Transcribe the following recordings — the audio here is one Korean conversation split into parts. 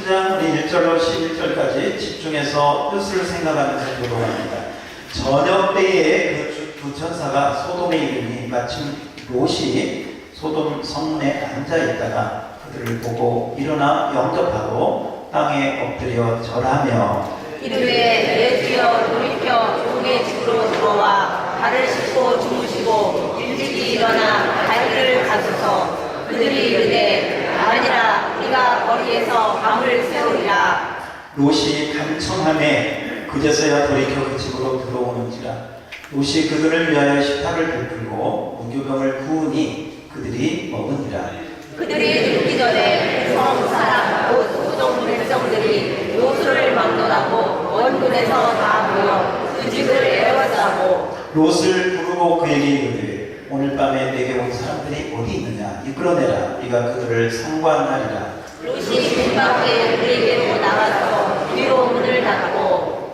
10장 우리 1절로 11절까지 집중해서 뜻을 생각하면서 교독합니다. 저녁 때에 두 천사가 소돔에 이르니 마침 롯이 소돔 성문에 앉아 있다가 그들을 보고 일어나 영접하고 땅에 엎드려 절하며 이르되 내 주여 돌이켜 종의 집으로 들어와 발을 씻고 주무시고 일찍이 일어나 갈 길을 가소서. 그들이 이르되 아니라 우리가 거리에서 밤을 새우리라. 롯이 간청하매 그제서야 돌이켜 그 집으로 들어오는지라. 롯이 그들을 위하여 식탁을 베풀고 무교병을 부으니 그들이 먹으니라. 그들이 죽기 전에 성 사람 곧 소돔 백성들이 롯을 막론하고 원군에서 다 모여 그 집을 에워싸고 롯을 부르고 그에게 이르되 오늘 밤에 내게 온 사람들이 어디 있느냐 이끌어내라. 네가 그들을 상관하리라. 롯이 문 밖에 그에게로 나가서 뒤로 문을 닫고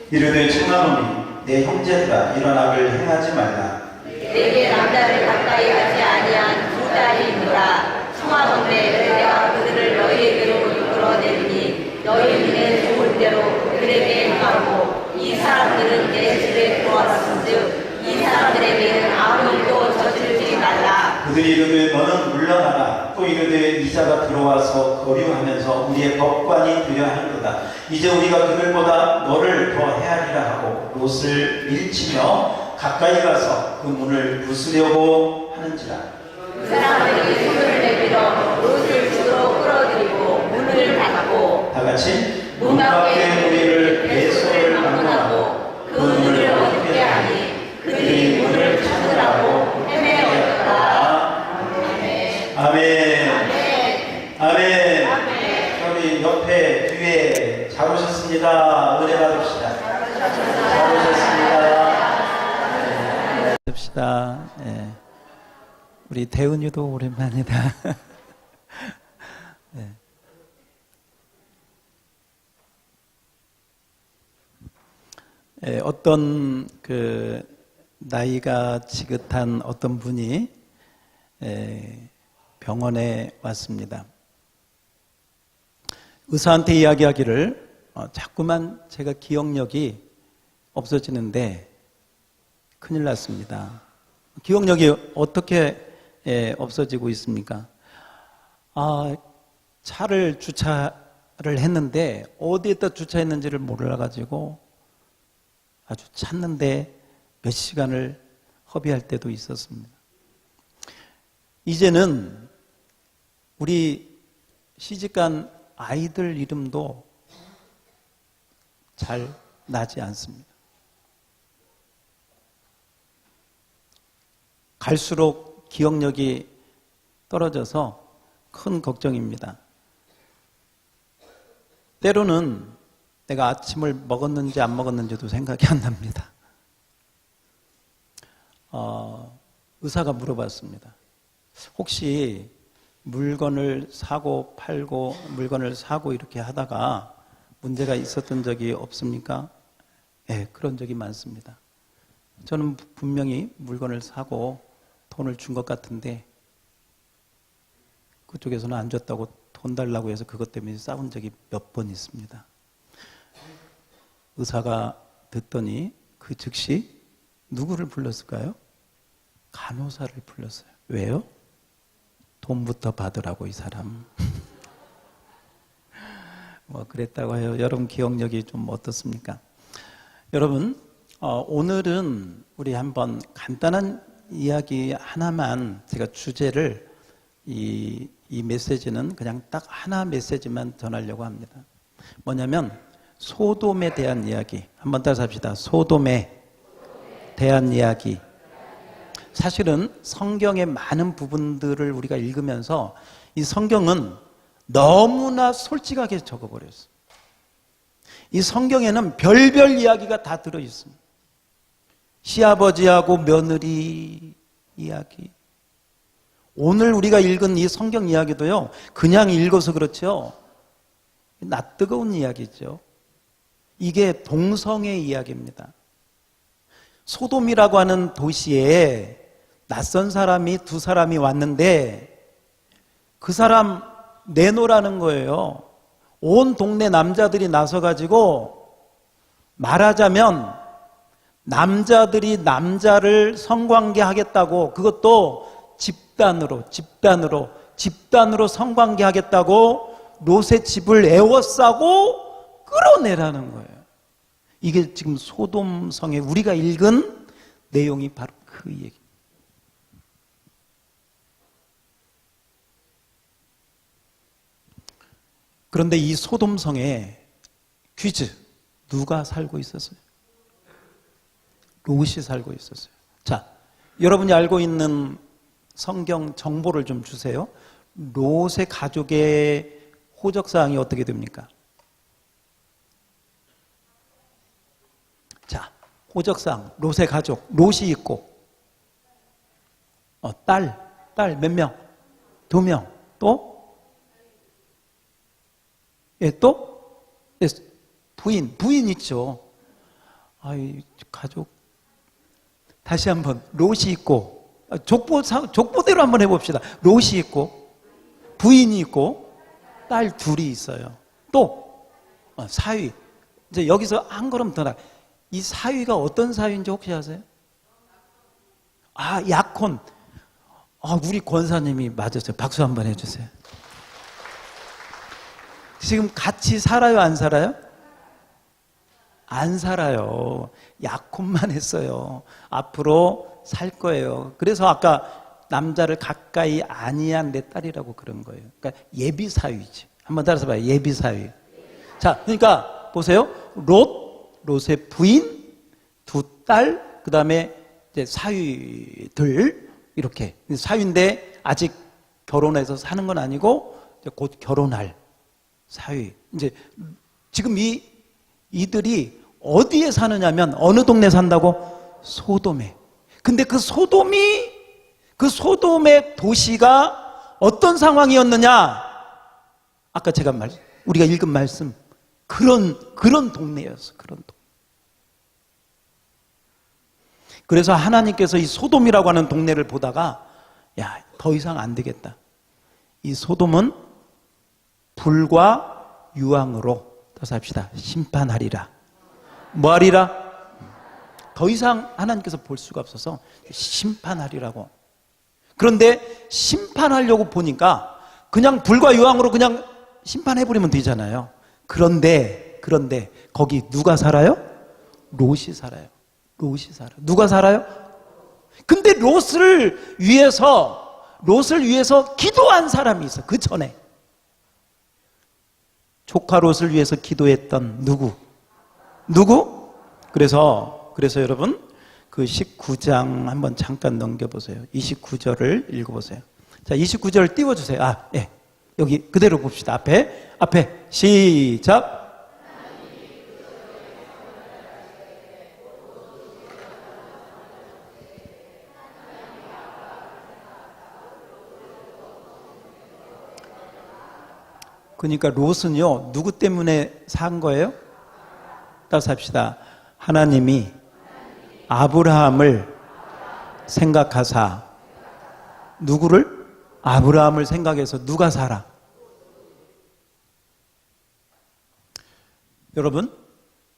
이르되 청하노니 내 형제들아 일어나를 행하지 말라. 내게 남자를 가까이 하지 아니한 두 딸이 있노라. 청하건대 내가 그들을 너희에게로 이끌어내리니 너희는 좋을 대로 그들에게 행하고 이 사람들은 내 집에 들어왔은즉 이 사람들에게는 아무 일도 저지르지 말라. 그들이 이르되 너는 물러나라. 또 이르되 이자가 들어와서 거류하면서 우리의 법관이 되려 하는도다. 이제 우리가 그들보다 너를 더 헤아리라 하고 롯을 밀치며 가까이 가서 그 문을 부수려고 하는지라. 그 사람들이 손을 내밀어 롯을 집으로 끌어들이고 문을 닫고 다 같이 문 밖에 우리를 배소를 막론하고 그 문을 어둡게 하니 그들이 문을 찾으라고 헤매었더라. 아멘. 아멘. 아멘. 우리 옆에 뒤에 잘 오셨습니다. 은혜 받읍시다. 잘 오셨습니다. 봅시다. 예. 우리 대은이도 오랜만이다. 예. 예, 어떤 그 나이가 지긋한 어떤 분이 병원에 왔습니다. 의사한테 이야기하기를 자꾸만 제가 기억력이 없어지는데 큰일 났습니다. 기억력이 어떻게 없어지고 있습니까? 차를 주차를 했는데 어디에다 주차했는지를 몰라가지고 아주 찾는데 몇 시간을 허비할 때도 있었습니다. 이제는 우리 시집간 아이들 이름도 잘 나지 않습니다. 갈수록 기억력이 떨어져서 큰 걱정입니다. 때로는 내가 아침을 먹었는지 안 먹었는지도 생각이 안 납니다. 의사가 물어봤습니다. 혹시 물건을 사고 팔고 물건을 사고 이렇게 하다가 문제가 있었던 적이 없습니까? 네, 그런 적이 많습니다. 저는 분명히 물건을 사고 돈을 준 것 같은데 그쪽에서는 안 줬다고 돈 달라고 해서 그것 때문에 싸운 적이 몇 번 있습니다. 의사가 듣더니 그 즉시 누구를 불렀을까요? 간호사를 불렀어요. 왜요? 돈부터 받으라고 이 사람. 뭐 그랬다고 해요. 여러분 기억력이 좀 어떻습니까? 여러분 오늘은 우리 한번 간단한 이야기 하나만 제가 주제를 이 메시지는 그냥 딱 하나 메시지만 전하려고 합니다. 뭐냐면 소돔에 대한 이야기. 한번 따라서 합시다. 소돔에 대한 이야기. 사실은 성경의 많은 부분들을 우리가 읽으면서 이 성경은 너무나 솔직하게 적어버렸어요. 이 성경에는 별별 이야기가 다 들어있습니다. 시아버지하고 며느리 이야기. 오늘 우리가 읽은 이 성경 이야기도요, 그냥 읽어서 그렇죠. 낯뜨거운 이야기죠. 이게 동성애 이야기입니다. 소돔이라고 하는 도시에 낯선 사람이 두 사람이 왔는데 그 사람 내놓으라는 거예요. 온 동네 남자들이 나서가지고 말하자면 남자들이 남자를 성관계 하겠다고, 그것도 집단으로 성관계 하겠다고 롯의 집을 에워싸고 끌어내라는 거예요. 이게 지금 소돔성에 우리가 읽은 내용이 바로 그 얘기. 그런데 이 소돔성에 퀴즈, 누가 살고 있었어요? 롯이 살고 있었어요. 자, 여러분이 알고 있는 성경 정보를 좀 주세요. 롯의 가족의 호적사항이 어떻게 됩니까? 자, 호적사항, 롯의 가족, 롯이 있고, 딸 몇 명? 2명. 또? 예, 부인 있죠. 가족. 다시 한번, 롯이 있고, 족보대로 한번 해봅시다. 롯이 있고, 부인이 있고, 딸 둘이 있어요. 또, 사위. 이제 여기서 한 걸음 더 이 사위가 어떤 사위인지 혹시 아세요? 약혼. 우리 권사님이 맞았어요. 박수 한번 해주세요. 지금 같이 살아요, 안 살아요? 안 살아요. 약혼만 했어요. 앞으로 살 거예요. 그래서 아까 남자를 가까이 아니한 내 딸이라고 그런 거예요. 그러니까 예비 사위지. 한번 따라서 봐요. 예비 사위. 자, 그러니까 보세요. 롯의 부인, 2딸, 그 다음에 이제 사위들, 이렇게. 사위인데 아직 결혼해서 사는 건 아니고 이제 곧 결혼할 사위. 이제 지금 이들이 어디에 사느냐면 어느 동네 산다고? 소돔에. 근데 그 소돔의 도시가 어떤 상황이었느냐? 아까 우리가 읽은 말씀, 그런 동네였어. 그런 동네. 그래서 하나님께서 이 소돔이라고 하는 동네를 보다가 더 이상 안 되겠다. 이 소돔은 불과 유황으로, 따라서 합시다. 심판하리라. 뭐 하리라? 더 이상 하나님께서 볼 수가 없어서 심판하리라고. 그런데 심판하려고 보니까 그냥 불과 유황으로 그냥 심판해버리면 되잖아요. 그런데 거기 누가 살아요? 롯이 살아요. 누가 살아요? 근데 롯을 위해서 기도한 사람이 있어. 그 전에 조카 롯을 위해서 기도했던 누구? 그래서 여러분 그 19장 한번 잠깐 넘겨보세요. 29절을 읽어보세요. 자, 29절 띄워주세요. 네. 여기 그대로 봅시다. 앞에 시작. 그러니까 롯은요, 누구 때문에 산 거예요? 따라서 합시다. 하나님이 아브라함을 생각하사, 누구를? 아브라함을 생각해서 누가 살아? 여러분,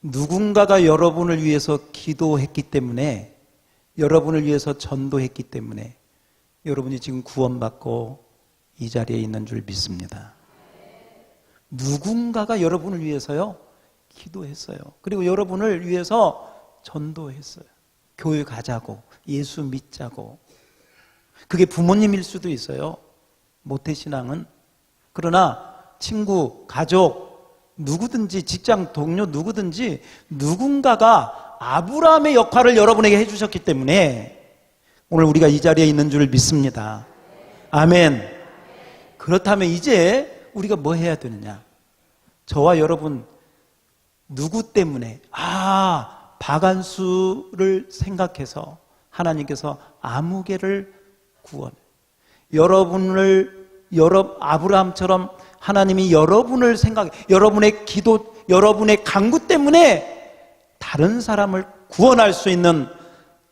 누군가가 여러분을 위해서 기도했기 때문에, 여러분을 위해서 전도했기 때문에 여러분이 지금 구원받고 이 자리에 있는 줄 믿습니다. 누군가가 여러분을 위해서요 기도했어요. 그리고 여러분을 위해서 전도했어요. 교회 가자고, 예수 믿자고. 그게 부모님일 수도 있어요. 모태신앙은. 그러나 친구, 가족, 누구든지, 직장 동료 누구든지 누군가가 아브라함의 역할을 여러분에게 해주셨기 때문에 오늘 우리가 이 자리에 있는 줄 믿습니다. 아멘. 그렇다면 이제 우리가 뭐 해야 되느냐? 저와 여러분 누구 때문에 박안수를 생각해서 하나님께서 아무개를 구원. 아브라함처럼 하나님이 여러분을 여러분의 기도, 여러분의 간구 때문에 다른 사람을 구원할 수 있는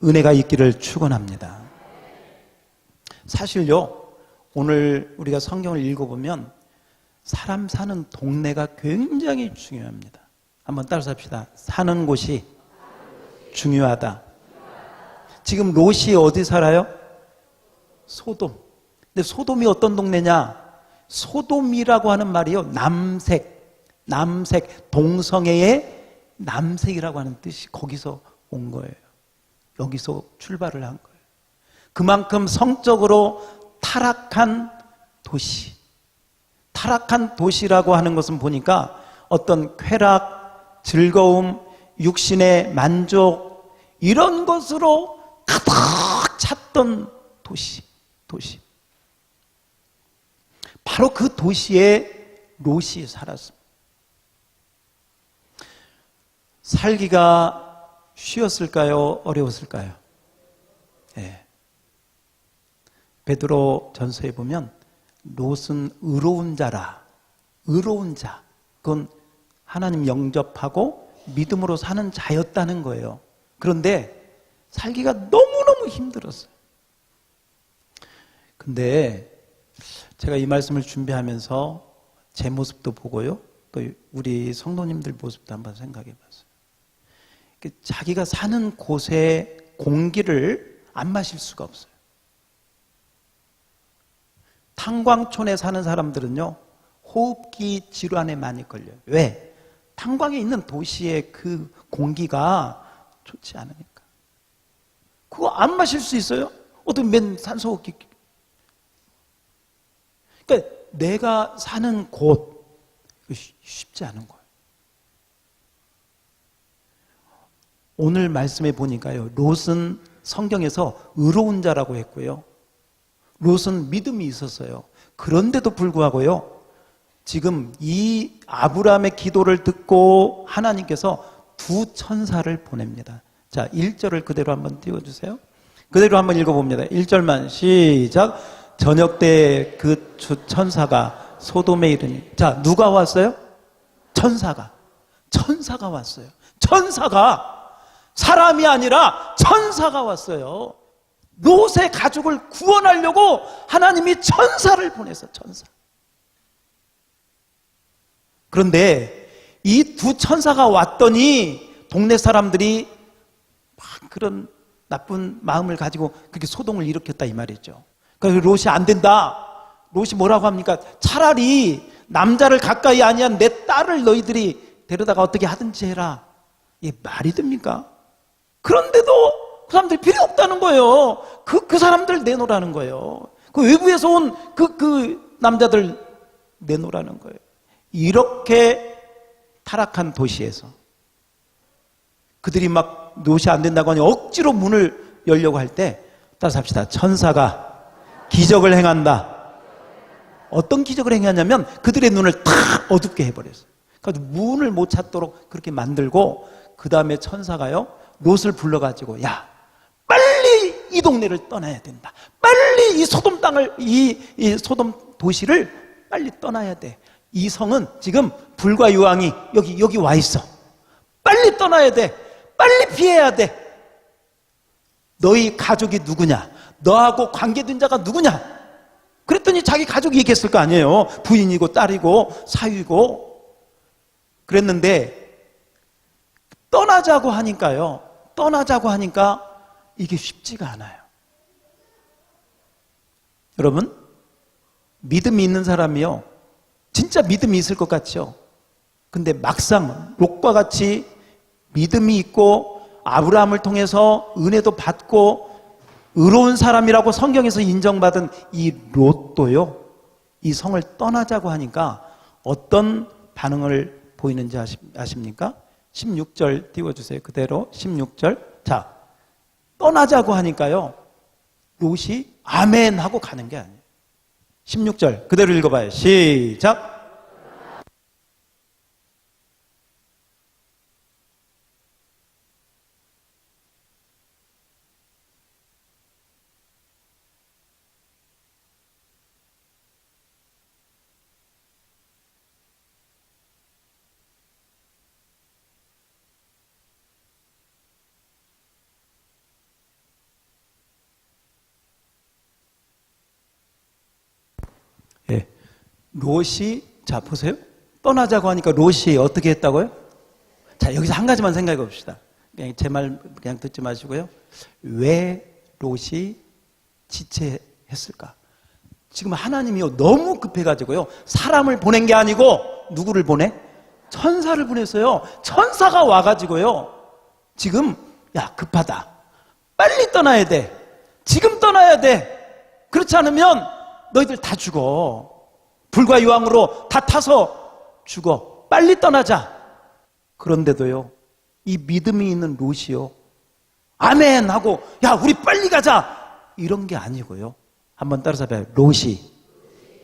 은혜가 있기를 축원합니다. 사실요, 오늘 우리가 성경을 읽어보면 사람 사는 동네가 굉장히 중요합니다. 한번 따라서 합시다. 사는 곳이 중요하다. 지금 롯이 어디 살아요? 소돔. 근데 소돔이 어떤 동네냐? 소돔이라고 하는 말이요, 남색, 동성애의 남색이라고 하는 뜻이 거기서 온 거예요. 여기서 출발을 한 거예요. 그만큼 성적으로 타락한 도시. 타락한 도시라고 하는 것은 보니까 어떤 쾌락, 즐거움, 육신의 만족, 이런 것으로 가득 찼던 도시. 바로 그 도시에 롯이 살았습니다. 살기가 쉬웠을까요? 어려웠을까요? 예. 베드로 전서에 보면 롯은 의로운 자라. 의로운 자. 그건 하나님 영접하고 믿음으로 사는 자였다는 거예요. 그런데 살기가 너무너무 힘들었어요. 근데 제가 이 말씀을 준비하면서 제 모습도 보고요, 또 우리 성도님들 모습도 한번 생각해 봤어요. 자기가 사는 곳의 공기를 안 마실 수가 없어요. 탄광촌에 사는 사람들은요, 호흡기 질환에 많이 걸려요. 왜? 탄광에 있는 도시의 그 공기가 좋지 않으니까. 그거 안 마실 수 있어요? 어떤 맨 산소호흡기. 그러니까 내가 사는 곳, 쉽지 않은 거예요. 오늘 말씀해 보니까요, 롯은 성경에서 의로운 자라고 했고요, 롯은 믿음이 있었어요. 그런데도 불구하고요, 지금 이 아브라함의 기도를 듣고 하나님께서 두 천사를 보냅니다. 자, 1절을 그대로 한번 띄워주세요. 그대로 한번 읽어봅니다. 1절만 시작. 저녁 때 그 천사가 소돔에 이르니. 자, 누가 왔어요? 천사가 왔어요. 천사가, 사람이 아니라 천사가 왔어요. 롯의 가족을 구원하려고 하나님이 천사를 보내서 천사. 그런데 이 두 천사가 왔더니 동네 사람들이 막 그런 나쁜 마음을 가지고 그렇게 소동을 일으켰다 이 말이죠. 그래서 롯이 안 된다. 롯이 뭐라고 합니까? 차라리 남자를 가까이 아니한 내 딸을 너희들이 데려다가 어떻게 하든지 해라. 이게 말이 됩니까? 그런데도 그 사람들 필요 없다는 거예요. 그 사람들 내놓으라는 거예요. 그 외부에서 온 그 남자들 내놓으라는 거예요. 이렇게 타락한 도시에서 그들이 막 롯이 안 된다고 하니 억지로 문을 열려고 할 때, 따라서 합시다. 천사가 기적을 행한다. 어떤 기적을 행하냐면 그들의 눈을 다 어둡게 해버렸어요. 그래서 문을 못 찾도록 그렇게 만들고, 그 다음에 천사가요, 롯을 불러가지고, 야, 빨리 이 동네를 떠나야 된다. 빨리 이 소돔 땅을, 이 소돔 도시를 빨리 떠나야 돼. 이 성은 지금 불과 유황이 여기 와 있어. 빨리 떠나야 돼. 빨리 피해야 돼. 너희 가족이 누구냐? 너하고 관계된 자가 누구냐? 그랬더니 자기 가족이 얘기했을 거 아니에요. 부인이고 딸이고 사위고. 그랬는데 떠나자고 하니까 이게 쉽지가 않아요. 여러분, 믿음이 있는 사람이요, 진짜 믿음이 있을 것 같죠? 근데 막상 롯과 같이 믿음이 있고 아브라함을 통해서 은혜도 받고 의로운 사람이라고 성경에서 인정받은 이 롯도요, 이 성을 떠나자고 하니까 어떤 반응을 보이는지 아십니까? 16절 띄워주세요. 그대로 16절. 자, 떠나자고 하니까요, 롯이 아멘 하고 가는 게 아니에요. 16절 그대로 읽어봐요. 시작. 예, 롯이 자, 보세요. 떠나자고 하니까 롯이 어떻게 했다고요? 자, 여기서 한 가지만 생각해 봅시다. 그냥 제 말 그냥 듣지 마시고요. 왜 롯이 지체했을까? 지금 하나님이요, 너무 급해가지고요, 사람을 보낸 게 아니고 누구를 보내? 천사를 보냈어요. 천사가 와가지고요, 지금 야, 급하다, 빨리 떠나야 돼, 지금 떠나야 돼, 그렇지 않으면 너희들 다 죽어, 불과 유황으로 다 타서 죽어, 빨리 떠나자. 그런데도요, 이 믿음이 있는 롯이요, 아멘 하고 야, 우리 빨리 가자, 이런 게 아니고요, 한번 따라서 봐요. 롯이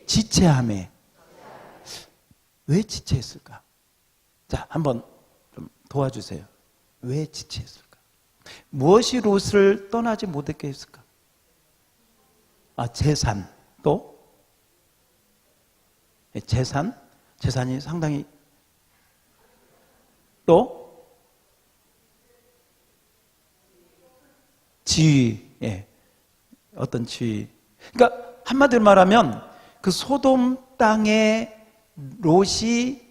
지체함에. 왜 지체했을까? 자, 한번 좀 도와주세요. 왜 지체했을까? 무엇이 롯을 떠나지 못했게 했을까? 재산. 또 재산이 상당히, 또 지위, 어떤 지위. 그러니까 한마디로 말하면 그 소돔 땅에 롯이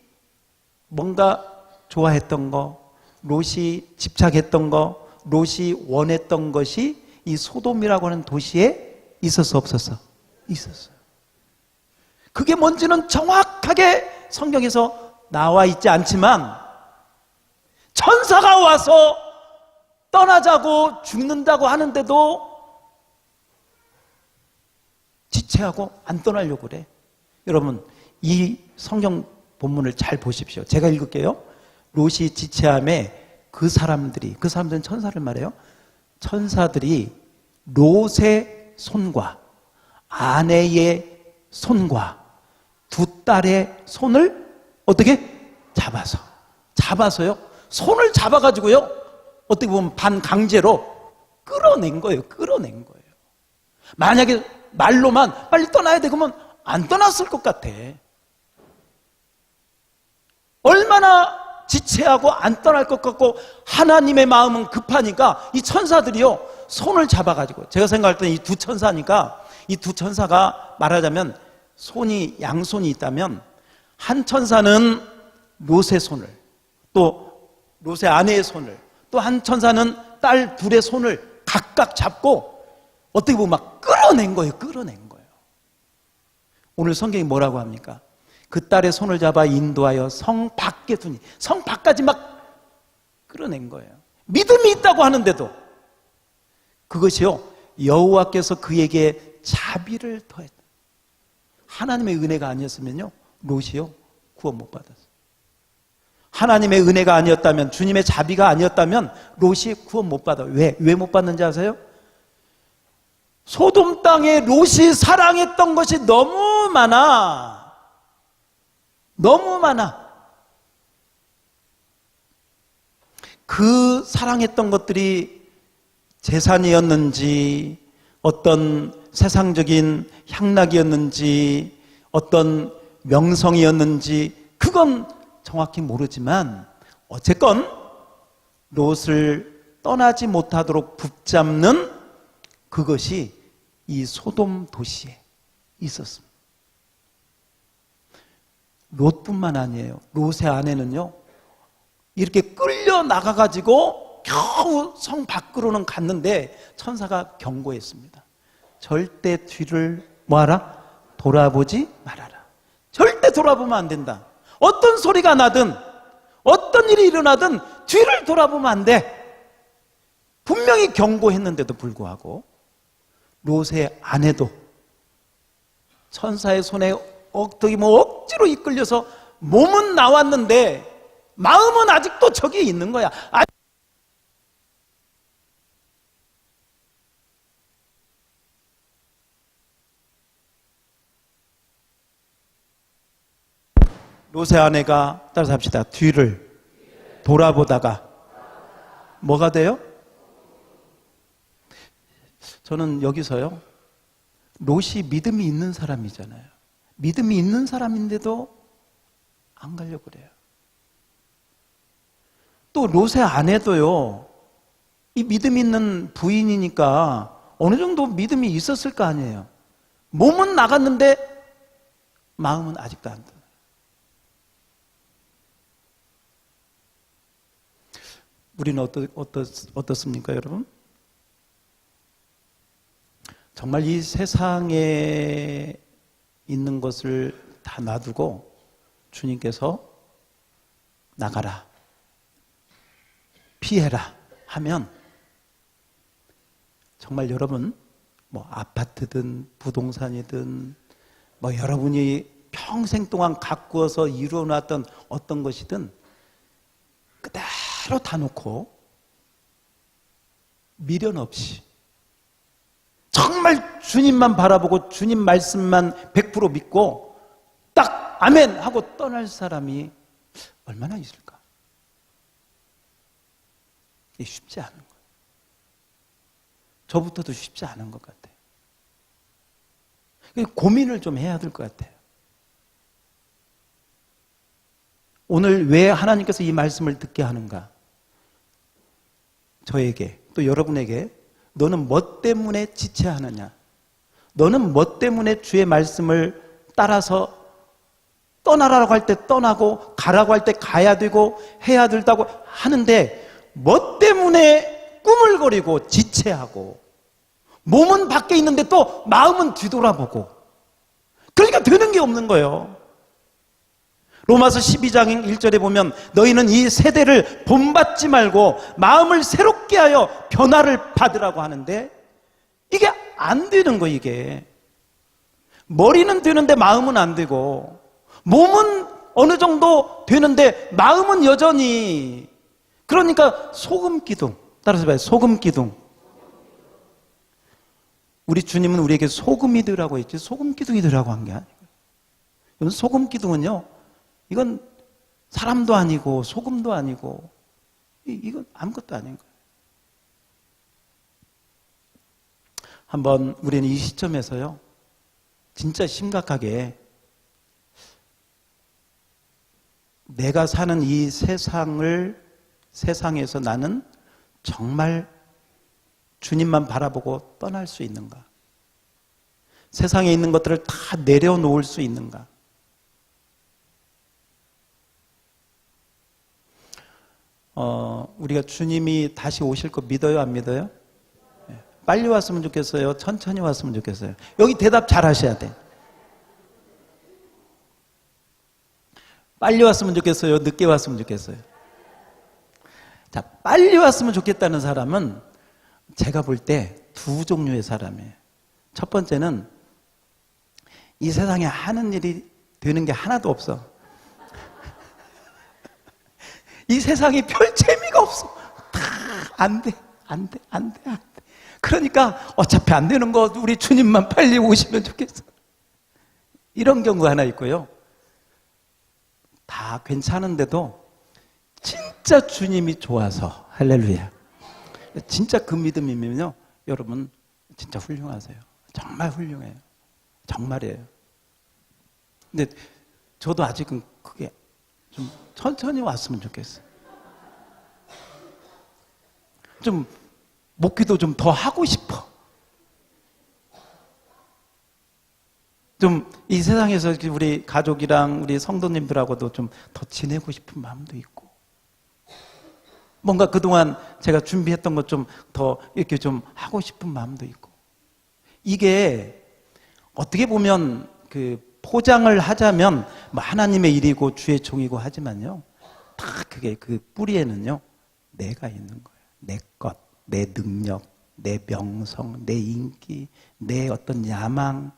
뭔가 좋아했던 거, 롯이 집착했던 거, 롯이 원했던 것이 이 소돔이라고 하는 도시에 있었어, 없었어? 있었어요. 그게 뭔지는 정확하게 성경에서 나와 있지 않지만 천사가 와서 떠나자고 죽는다고 하는데도 지체하고 안 떠나려고 그래. 여러분, 이 성경 본문을 잘 보십시오. 제가 읽을게요. 롯이 지체함에 그 사람들은 천사를 말해요. 천사들이 롯의 손과 아내의 손과 두 딸의 손을 어떻게? 잡아서요. 손을 잡아가지고요, 어떻게 보면 반강제로 끌어낸 거예요. 만약에 말로만 빨리 떠나야 돼 그러면 안 떠났을 것 같아. 얼마나 지체하고 안 떠날 것 같고 하나님의 마음은 급하니까 이 천사들이요, 손을 잡아가지고, 제가 생각할 때는 이 두 천사니까, 이 두 천사가 말하자면 양손이 있다면 한 천사는 롯의 손을, 또 롯의 아내의 손을, 또 한 천사는 딸 둘의 손을 각각 잡고 어떻게 보면 막 끌어낸 거예요. 오늘 성경이 뭐라고 합니까? 그 딸의 손을 잡아 인도하여 성 밖에 두니, 성 밖까지 막 끌어낸 거예요. 믿음이 있다고 하는데도. 그것이요, 여호와께서 그에게 자비를 더했다. 하나님의 은혜가 아니었으면요, 롯이요, 구원 못 받았어요. 하나님의 은혜가 아니었다면, 주님의 자비가 아니었다면 롯이 구원 못 받아요. 왜 못 받는지 아세요? 소돔 땅에 롯이 사랑했던 것이 너무 많아. 그 사랑했던 것들이 재산이었는지, 어떤 세상적인 향락이었는지, 어떤 명성이었는지, 그건 정확히 모르지만 어쨌건 롯을 떠나지 못하도록 붙잡는 그것이 이 소돔 도시에 있었습니다. 롯뿐만 아니에요. 롯의 아내는요, 이렇게 끌려 나가가지고 겨우 성 밖으로는 갔는데 천사가 경고했습니다. 절대 뒤를 뭐하라? 돌아보지 말아라. 절대 돌아보면 안 된다. 어떤 소리가 나든 어떤 일이 일어나든 뒤를 돌아보면 안 돼. 분명히 경고했는데도 불구하고 롯의 아내도 천사의 손에 억지로 이끌려서 몸은 나왔는데 마음은 아직도 저기에 있는 거야. 롯의 아내가, 따라서 합시다, 뒤를 돌아보다가 뭐가 돼요? 저는 여기서요, 롯이 믿음이 있는 사람이잖아요. 믿음이 있는 사람인데도 안 가려고 그래요. 또 롯의 아내도요, 이 믿음 있는 부인이니까 어느 정도 믿음이 있었을 거 아니에요. 몸은 나갔는데 마음은 아직도 안 떠나요. 우리는 어떻습니까, 여러분? 정말 이 세상에 있는 것을 다 놔두고 주님께서 나가라, 피해라 하면 정말 여러분 뭐 아파트든 부동산이든 뭐 여러분이 평생 동안 가꾸어서 이루어놨던 어떤 것이든 그대로 다 놓고 미련 없이 정말 주님만 바라보고 주님 말씀만 100% 믿고 딱 아멘 하고 떠날 사람이 얼마나 있을까? 이게 쉽지 않은 거예요. 저부터도 쉽지 않은 것 같아요. 고민을 좀 해야 될 것 같아요. 오늘 왜 하나님께서 이 말씀을 듣게 하는가? 저에게 또 여러분에게 너는 뭐 때문에 지체하느냐? 너는 뭐 때문에 주의 말씀을 따라서 떠나라고 할 때 떠나고 가라고 할 때 가야 되고 해야 된다고 하는데 뭐 때문에 꾸물거리고 지체하고 몸은 밖에 있는데 또 마음은 뒤돌아보고 그러니까 되는 게 없는 거예요. 로마서 12장 1절에 보면 너희는 이 세대를 본받지 말고 마음을 새롭게 하여 변화를 받으라고 하는데 이게 안 되는 거예요. 이게 머리는 되는데 마음은 안 되고 몸은 어느 정도 되는데 마음은 여전히 그러니까 소금 기둥 따라서 봐요. 소금 기둥. 우리 주님은 우리에게 소금이 되라고 했지 소금 기둥이 되라고 한 게 아니에요. 소금 기둥은요 이건 사람도 아니고 소금도 아니고 이건 아무것도 아닌 거예요. 한번 우리는 이 시점에서요 진짜 심각하게 내가 사는 이 세상에서 나는 정말 주님만 바라보고 떠날 수 있는가? 세상에 있는 것들을 다 내려놓을 수 있는가? 우리가 주님이 다시 오실 거 믿어요, 안 믿어요? 빨리 왔으면 좋겠어요? 천천히 왔으면 좋겠어요? 여기 대답 잘 하셔야 돼. 빨리 왔으면 좋겠어요? 늦게 왔으면 좋겠어요? 자, 빨리 왔으면 좋겠다는 사람은 제가 볼 때 두 종류의 사람이에요. 첫 번째는 이 세상에 하는 일이 되는 게 하나도 없어. 이 세상에 별 재미가 없어. 다 안 돼. 그러니까 어차피 안 되는 거 우리 주님만 빨리 오시면 좋겠어. 이런 경우가 하나 있고요. 다 괜찮은데도 진짜 주님이 좋아서 할렐루야. 진짜 그 믿음이면요. 여러분 진짜 훌륭하세요. 정말 훌륭해요. 정말이에요. 근데 저도 아직은 그게 좀 천천히 왔으면 좋겠어요. 좀 목기도 좀 더 하고 싶어. 좀 이 세상에서 우리 가족이랑 우리 성도님들하고도 좀 더 지내고 싶은 마음도 있고 뭔가 그동안 제가 준비했던 것 좀 더 이렇게 좀 하고 싶은 마음도 있고 이게 어떻게 보면 그 포장을 하자면 뭐 하나님의 일이고 주의 종이고 하지만요 다 그게 그 뿌리에는요 내가 있는 거예요. 내 것, 내 능력, 내 명성, 내 인기, 내 어떤 야망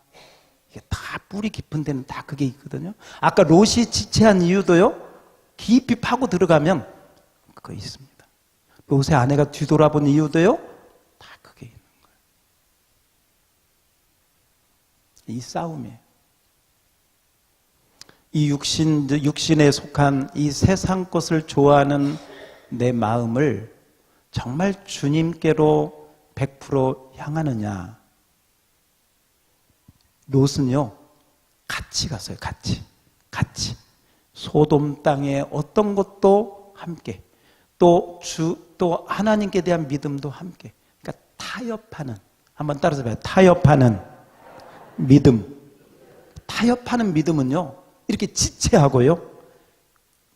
이게 다 뿌리 깊은 데는 다 그게 있거든요. 아까 롯이 지체한 이유도요 깊이 파고 들어가면 그거 있습니다. 롯의 아내가 뒤돌아본 이유도요 다 그게 있는 거예요. 이 싸움이에요. 이 육신에 속한 이 세상 것을 좋아하는 내 마음을 정말 주님께로 100% 향하느냐. 롯은요 같이 갔어요. 같이 소돔 땅에 어떤 것도 함께 또 하나님께 대한 믿음도 함께 그러니까 타협하는 한번 따라서 봐요. 타협하는 믿음은요 이렇게 지체하고요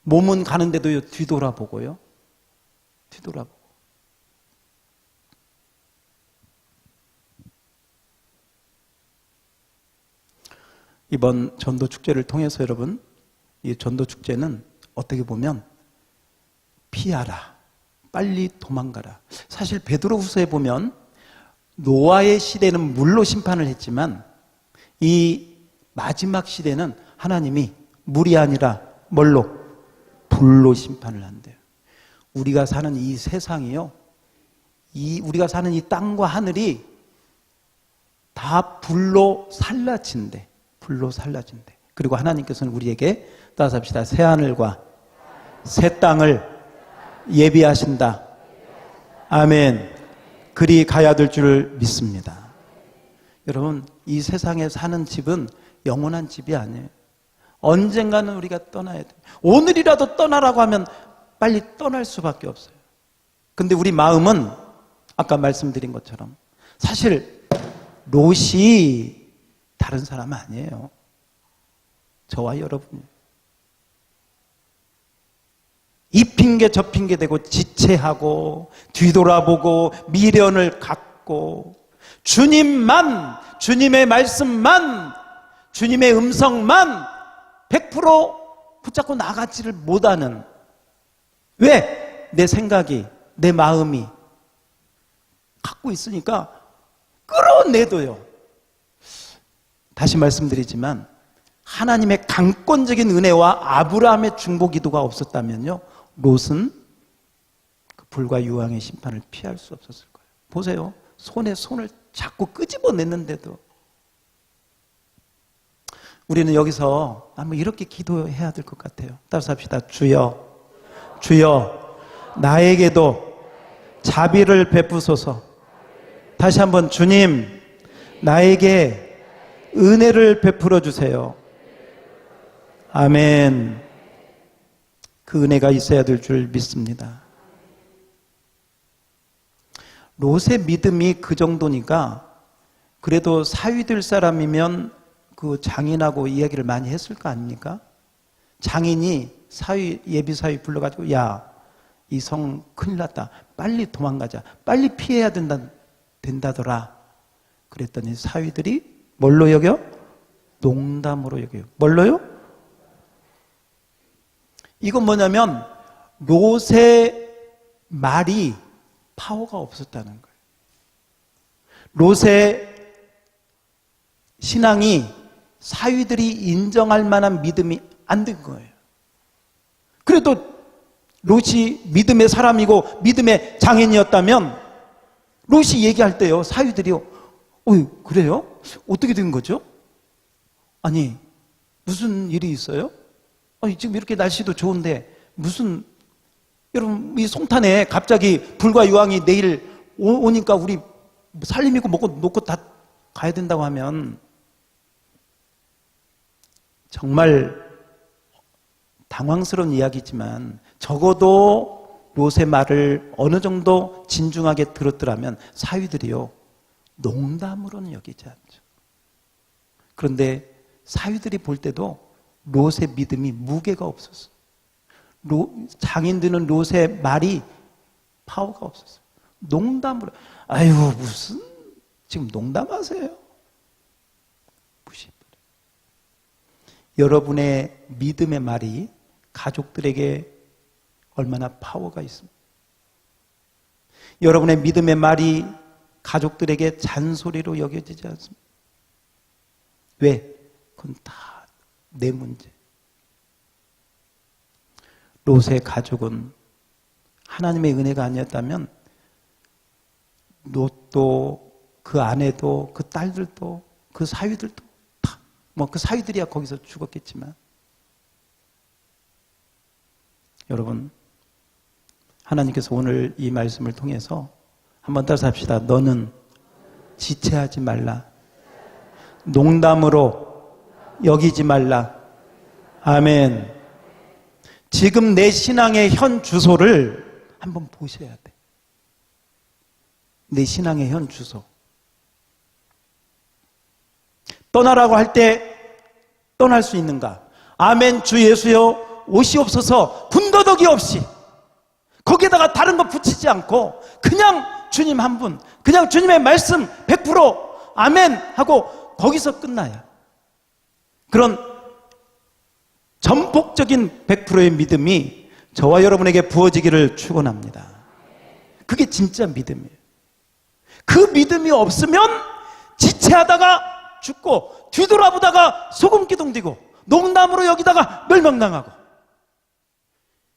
몸은 가는데도 뒤돌아보고요 뒤돌아보고. 이번 전도 축제를 통해서 여러분, 이 전도 축제는 어떻게 보면 피하라, 빨리 도망가라. 사실 베드로후서에 보면 노아의 시대는 물로 심판을 했지만 이 마지막 시대는 하나님이 물이 아니라 뭘로? 불로 심판을 한대요. 우리가 사는 이 세상이요, 우리가 사는 이 땅과 하늘이 다 불로 살라진대. 불로 살라진대. 그리고 하나님께서는 우리에게 따라합시다. 새 하늘과 새 땅을 예비하신다. 아멘. 그리 가야 될 줄 믿습니다. 여러분, 이 세상에 사는 집은 영원한 집이 아니에요. 언젠가는 우리가 떠나야 돼요. 오늘이라도 떠나라고 하면 빨리 떠날 수밖에 없어요. 근데 우리 마음은 아까 말씀드린 것처럼 사실 롯이 다른 사람 아니에요. 저와 여러분이에요. 이 핑계 저 핑계 대고 지체하고 뒤돌아보고 미련을 갖고 주님만, 주님의 말씀만, 주님의 음성만 100% 붙잡고 나가지를 못하는, 왜? 내 생각이, 내 마음이 갖고 있으니까 끌어내도요. 다시 말씀드리지만 하나님의 강권적인 은혜와 아브라함의 중보 기도가 없었다면요, 롯은 그 불과 유황의 심판을 피할 수 없었을 거예요. 보세요. 손에 손을 자꾸 끄집어냈는데도. 우리는 여기서 한번 이렇게 기도해야 될 것 같아요. 따라서 합시다. 주여, 주여, 나에게도 자비를 베푸소서. 다시 한번, 주님, 나에게 은혜를 베풀어 주세요. 아멘. 그 은혜가 있어야 될 줄 믿습니다. 롯의 믿음이 그 정도니까 그래도 사위 될 사람이면 그 장인하고 이야기를 많이 했을 거 아닙니까? 장인이 사위, 예비 사위 불러가지고, 야, 이 성 큰일 났다. 빨리 도망가자. 빨리 피해야 된다더라. 그랬더니 사위들이 뭘로 여겨? 농담으로 여겨요. 뭘로요? 이건 뭐냐면 롯의 말이 파워가 없었다는 거예요. 롯의 신앙이 사위들이 인정할 만한 믿음이 안 된 거예요. 그래도 롯이 믿음의 사람이고 믿음의 장인이었다면 롯이 얘기할 때요, 사위들이요, 그래요? 어떻게 된 거죠? 아니, 무슨 일이 있어요? 아니, 지금 이렇게 날씨도 좋은데 무슨, 여러분, 이 송탄에 갑자기 불과 유황이 내일 오니까 우리 살림이고 먹고 놓고 다 가야 된다고 하면 정말 당황스러운 이야기지만 적어도 롯의 말을 어느 정도 진중하게 들었더라면 사위들이요, 농담으로는 여기지 않죠. 그런데 사위들이 볼 때도 롯의 믿음이 무게가 없었어요. 장인들은 롯의 말이 파워가 없었어요. 농담으로, 아유, 무슨, 지금 농담하세요? 무시해버려요. 여러분의 믿음의 말이 가족들에게 얼마나 파워가 있습니까? 여러분의 믿음의 말이 가족들에게 잔소리로 여겨지지 않습니다. 왜? 그건 다 내 문제. 롯의 가족은 하나님의 은혜가 아니었다면 롯도 그 아내도 그 딸들도 그 사위들도 다, 그 사위들이야 거기서 죽었겠지만, 여러분, 하나님께서 오늘 이 말씀을 통해서 한번 따라서 합시다. 너는 지체하지 말라. 농담으로 여기지 말라. 아멘. 지금 내 신앙의 현 주소를 한번 보셔야 돼. 내 신앙의 현 주소. 떠나라고 할 때 떠날 수 있는가? 아멘. 주 예수여 오시옵소서. 군더더기 없이 거기에다가 다른 거 붙이지 않고 그냥 주님 한 분, 그냥 주님의 말씀 100% 아멘 하고 거기서 끝나야 그런 전폭적인 100%의 믿음이 저와 여러분에게 부어지기를 축원합니다. 그게 진짜 믿음이에요. 그 믿음이 없으면 지체하다가 죽고 뒤돌아보다가 소금 기둥 뒤고 농담으로 여기다가 멸망당하고.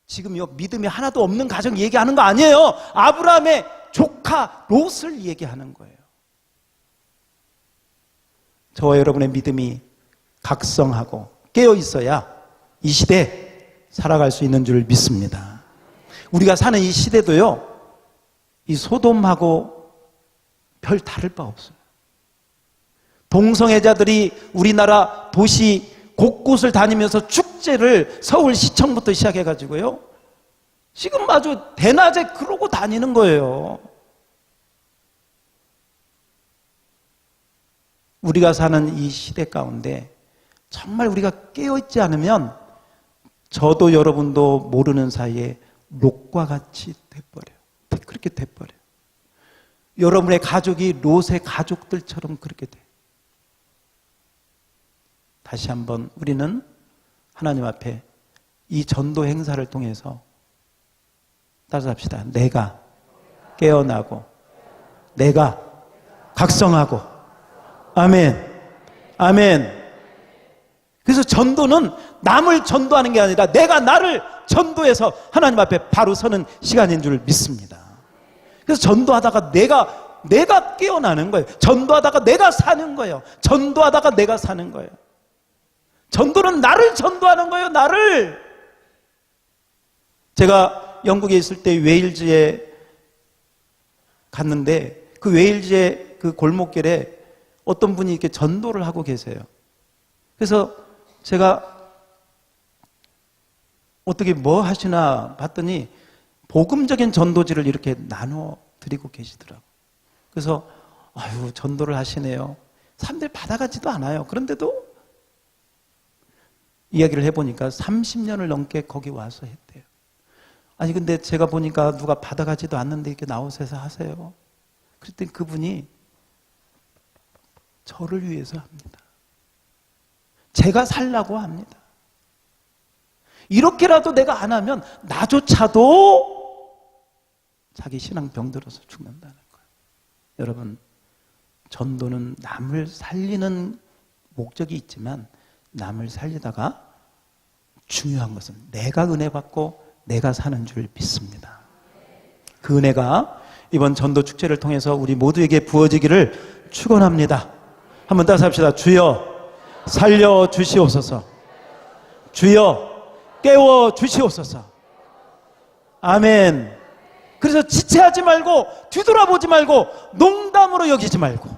지금 이 믿음이 하나도 없는 가정 얘기하는 거 아니에요. 아브라함의 조카 롯을 얘기하는 거예요. 저와 여러분의 믿음이 각성하고 깨어 있어야 이 시대 살아갈 수 있는 줄 믿습니다. 우리가 사는 이 시대도요, 이 소돔하고 별 다를 바 없어요. 동성애자들이 우리나라 도시 곳곳을 다니면서 축제를 서울시청부터 시작해가지고요, 지금 아주 대낮에 그러고 다니는 거예요. 우리가 사는 이 시대 가운데 정말 우리가 깨어있지 않으면 저도 여러분도 모르는 사이에 롯과 같이 돼버려요. 그렇게 돼버려요. 여러분의 가족이 롯의 가족들처럼 그렇게 돼요. 다시 한번 우리는 하나님 앞에 이 전도 행사를 통해서 따라서 합시다. 내가 깨어나고 내가 각성하고. 아멘. 아멘. 그래서 전도는 남을 전도하는 게 아니라 내가 나를 전도해서 하나님 앞에 바로 서는 시간인 줄 믿습니다. 그래서 전도하다가 내가 깨어나는 거예요. 전도하다가 내가 사는 거예요. 전도하다가 내가 사는 거예요. 전도는 나를 전도하는 거예요. 나를. 제가 영국에 있을 때 웨일즈에 갔는데 그 웨일즈의 그 골목길에 어떤 분이 이렇게 전도를 하고 계세요. 그래서 제가 어떻게 뭐 하시나 봤더니 복음적인 전도지를 이렇게 나눠 드리고 계시더라고요. 그래서 아유, 전도를 하시네요. 사람들이 받아가지도 않아요. 그런데도 이야기를 해보니까 30년을 넘게 거기 와서 했대요. 아니 근데 제가 보니까 누가 받아가지도 않는데 이렇게 나오셔서 하세요. 그랬더니 그분이 저를 위해서 합니다. 제가 살라고 합니다. 이렇게라도 내가 안 하면 나조차도 자기 신앙 병들어서 죽는다는 거예요. 여러분, 전도는 남을 살리는 목적이 있지만 남을 살리다가 중요한 것은 내가 은혜 받고 내가 사는 줄 믿습니다. 그 은혜가 이번 전도 축제를 통해서 우리 모두에게 부어지기를 축원합니다. 한번 따라서 합시다. 주여 살려 주시옵소서. 주여 깨워 주시옵소서. 아멘. 그래서 지체하지 말고 뒤돌아보지 말고 농담으로 여기지 말고.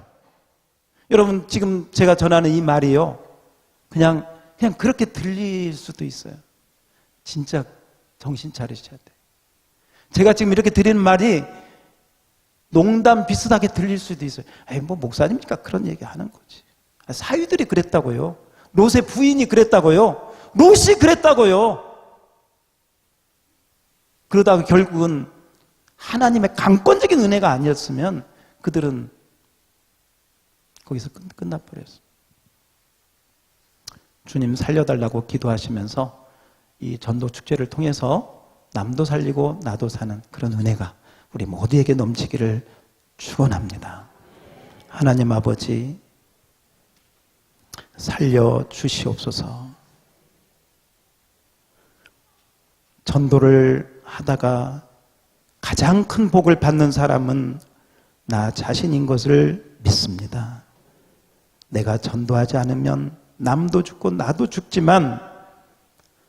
여러분, 지금 제가 전하는 이 말이요, 그냥 그렇게 들릴 수도 있어요. 진짜 정신 차리셔야 돼요. 제가 지금 이렇게 드리는 말이 농담 비슷하게 들릴 수도 있어요. 에이, 뭐 목사님이니까 그런 얘기 하는 거지. 사위들이 그랬다고요. 롯의 부인이 그랬다고요. 롯이 그랬다고요. 그러다가 결국은 하나님의 강권적인 은혜가 아니었으면 그들은 거기서 끝나버렸어요. 주님 살려달라고 기도하시면서 이 전도 축제를 통해서 남도 살리고 나도 사는 그런 은혜가 우리 모두에게 넘치기를 축원합니다. 하나님 아버지, 살려 주시옵소서. 전도를 하다가 가장 큰 복을 받는 사람은 나 자신인 것을 믿습니다. 내가 전도하지 않으면 남도 죽고 나도 죽지만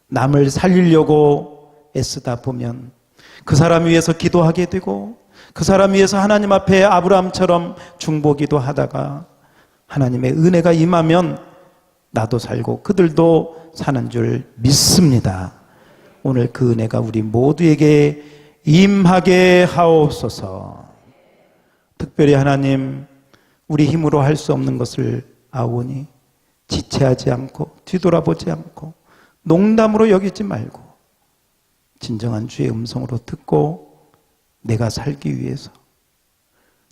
남을 살리려고 애쓰다 보면 그 사람 위해서 기도하게 되고 그 사람 위해서 하나님 앞에 아브라함처럼 중보기도 하다가 하나님의 은혜가 임하면 나도 살고 그들도 사는 줄 믿습니다. 오늘 그 은혜가 우리 모두에게 임하게 하옵소서. 특별히 하나님, 우리 힘으로 할 수 없는 것을 아오니 지체하지 않고 뒤돌아보지 않고 농담으로 여기지 말고 진정한 주의 음성으로 듣고 내가 살기 위해서,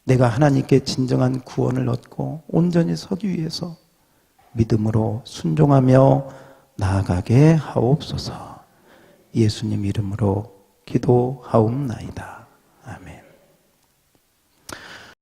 내가 하나님께 진정한 구원을 얻고 온전히 서기 위해서 믿음으로 순종하며 나아가게 하옵소서. 예수님 이름으로 기도하옵나이다. 아멘.